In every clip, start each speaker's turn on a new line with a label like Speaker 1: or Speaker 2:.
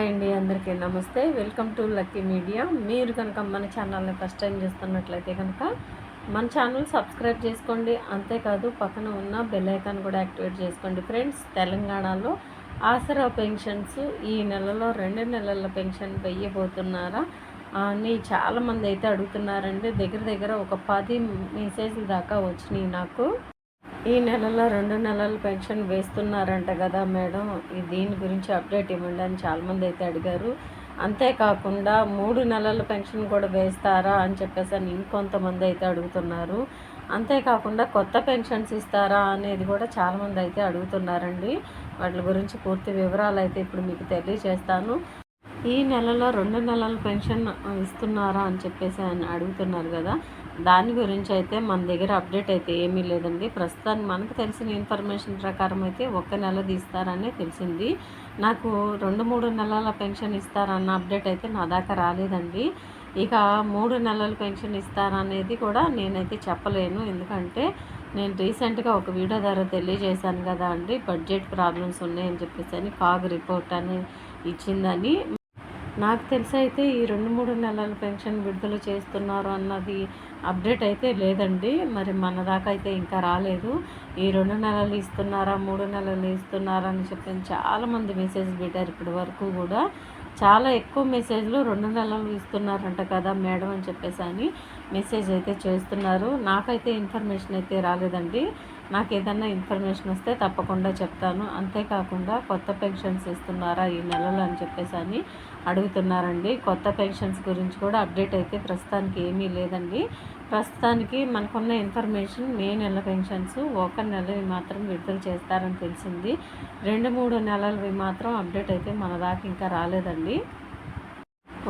Speaker 1: Hi అండి, అందరికీ నమస్తే. Welcome to lucky media. మీరు కనుక మన ఛానల్ని ఫస్ట్ టైం చూస్తున్నట్లయితే కనుక మన ఛానల్ సబ్స్క్రైబ్ చేసుకోండి. అంతేకాదు పక్కన ఉన్న బెల్ ఐకాన్ కూడా యాక్టివేట్ చేసుకోండి. ఫ్రెండ్స్, తెలంగాణలో ఆసరా పెన్షన్స్ ఈ నెలలో 2 నెలల పెన్షన్ వెయ్యబోతున్నారా అని చాలామంది అయితే అడుగుతున్నారండి. దగ్గర ఒక 10 మెసేజ్ల దాకా వచ్చినాయి నాకు. ఈ నెలలో 2 నెలల పెన్షన్ వేస్తున్నారంట కదా మేడం, దీని గురించి అప్డేట్ ఇవ్వండి అని చాలామంది అయితే అడిగారు. అంతేకాకుండా 3 నెలల పెన్షన్ కూడా వేస్తారా అని చెప్పేసి అని ఇంకొంతమంది అయితే అడుగుతున్నారు. అంతేకాకుండా కొత్త పెన్షన్స్ ఇస్తారా అనేది కూడా చాలామంది అయితే అడుగుతున్నారండి. వాటి గురించి పూర్తి వివరాలు అయితే ఇప్పుడు మీకు తెలియజేస్తాను. ఈ నెలలో 2 నెలల పెన్షన్ ఇస్తున్నారా అని చెప్పేసి అని అడుగుతున్నారు కదా, దాని గురించి అయితే మన దగ్గర అప్డేట్ అయితే ఏమీ లేదండి. ప్రస్తుతానికి మనకు తెలిసిన ఇన్ఫర్మేషన్ ప్రకారం అయితే 1 నెల ఇస్తారని తెలిసింది. నాకు 2-3 నెలల పెన్షన్ ఇస్తారన్న అప్డేట్ అయితే నా దాకా రాలేదండి. ఇక 3 నెలల పెన్షన్ ఇస్తారనేది కూడా నేనైతే చెప్పలేను. ఎందుకంటే నేను రీసెంట్గా ఒక వీడియో ద్వారా తెలియజేశాను కదా అండి, బడ్జెట్ ప్రాబ్లమ్స్ ఉన్నాయని చెప్పేసి అని కాగ్ రిపోర్ట్ అని ఇచ్చిందని. నాకు తెలిసి అయితే ఈ 2-3 నెలల పెన్షన్ విడుదల చేస్తున్నారు అన్నది అప్డేట్ అయితే లేదండి. మరి మన దాకా అయితే ఇంకా రాలేదు. ఈ 2 నెలలు ఇస్తున్నారా, 3 నెలలు ఇస్తున్నారా అని చెప్పి చాలామంది మెసేజ్ పెట్టారు. ఇప్పటి వరకు కూడా చాలా ఎక్కువ మెసేజ్లు 2 నెలలు ఇస్తున్నారంట కదా మేడం అని చెప్పేసి అని మెసేజ్ అయితే చేస్తున్నారు. నాకైతే ఇన్ఫర్మేషన్ అయితే రాలేదండి. నాకు ఏదన్నా ఇన్ఫర్మేషన్ వస్తే తప్పకుండా చెప్తాను. అంతేకాకుండా కొత్త పెన్షన్స్ ఇస్తున్నారా ఈ నెలలో అని చెప్పేసి అని అడుగుతున్నారండి. కొత్త పెన్షన్స్ గురించి కూడా అప్డేట్ అయితే ప్రస్తుతానికి ఏమీ లేదండి. ప్రస్తుతానికి మనకున్న ఇన్ఫర్మేషన్ మే నెల పెన్షన్స్ 1 నెలవి మాత్రం విడుదల చేస్తారని తెలిసింది. 2-3 నెలలవి మాత్రం అప్డేట్ అయితే మన దాకా ఇంకా రాలేదండి.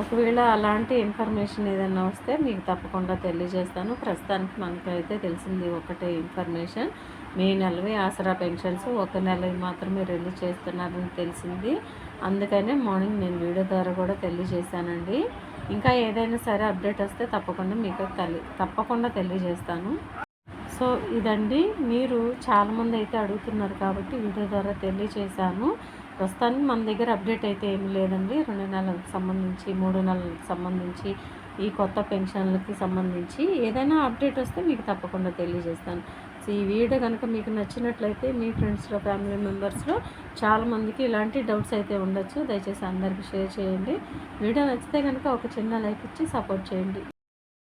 Speaker 1: ఒకవేళ అలాంటి ఇన్ఫర్మేషన్ ఏదైనా వస్తే మీకు తప్పకుండా తెలియజేస్తాను. ప్రస్తుతానికి మనకైతే తెలిసింది ఒకటే ఇన్ఫర్మేషన్, మే నెలవి ఆసరా పెన్షన్స్ 1 నెలవి మాత్రమే రిలీజ్ చేస్తున్నారని తెలిసింది. అందుకనే మార్నింగ్ నేను వీడియో ద్వారా కూడా తెలియజేశానండి. ఇంకా ఏదైనా సరే అప్డేట్ వస్తే తప్పకుండా మీకు తప్పకుండా తెలియజేస్తాను. సో ఇదండి, మీరు చాలామంది అయితే అడుగుతున్నారు కాబట్టి వీడియో ద్వారా తెలియజేశాను. ప్రస్తుతానికి మన దగ్గర అప్డేట్ అయితే ఏమీ లేదండి. 2 నెలలకు సంబంధించి, 3 నెలలకు సంబంధించి, ఈ కొత్త పెన్షన్లకి సంబంధించి ఏదైనా అప్డేట్ వస్తే మీకు తప్పకుండా తెలియజేస్తాను. సో ఈ వీడియో కనుక మీకు నచ్చినట్లయితే మీ ఫ్రెండ్స్లో, ఫ్యామిలీ మెంబర్స్లో చాలామందికి ఇలాంటి డౌట్స్ అయితే ఉండొచ్చు. దయచేసి అందరికీ షేర్ చేయండి. వీడియో నచ్చితే కనుక ఒక చిన్న లైక్ ఇచ్చి సపోర్ట్ చేయండి.